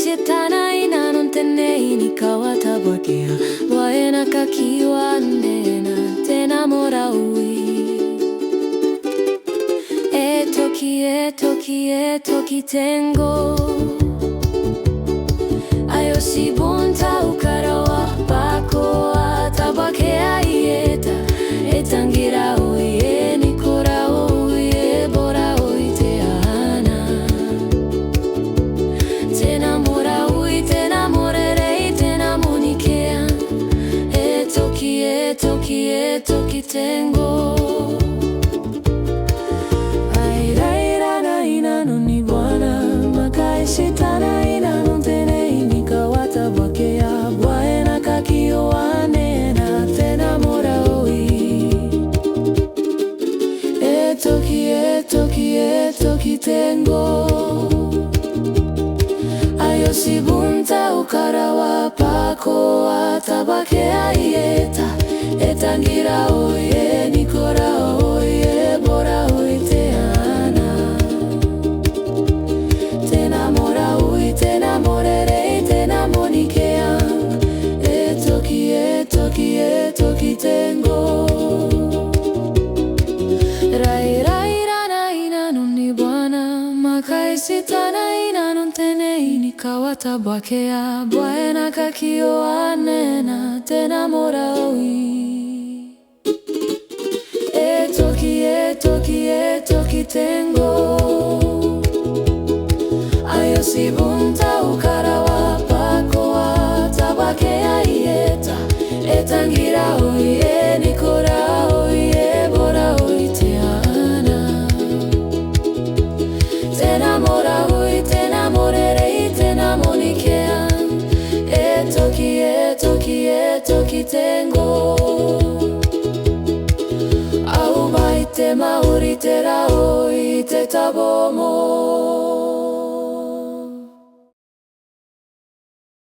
Makaishitana inanontenei nikawataboakea bwaena kakiwandena tena mora ui etoki tengo ayosibunta ukarawa pako atabakea ieta etangira oye nikora oye bora oite ana tena mora ui tena morere tena monikea etoki tengo Makaishitana inanontenei nikawataboakea bwaena kakiwandena tena mora ui etoki tengo ayosibunta ukarawa pako atabakea ieta etangira oye nikora oye bora oite ana tena mora ui tena morere tena monikea etoki tengo rairana inanoni bwana makaishitana inanontenei nikawataboakea bwaena kakiwandena tena mora ui etoki tengo ayosibunta ukarawa pako atabakea ieta etangira oye nikora oye bora oite ana tena mora ui tena morere tena monikea etoki tengo au baite mauritera oite tabomo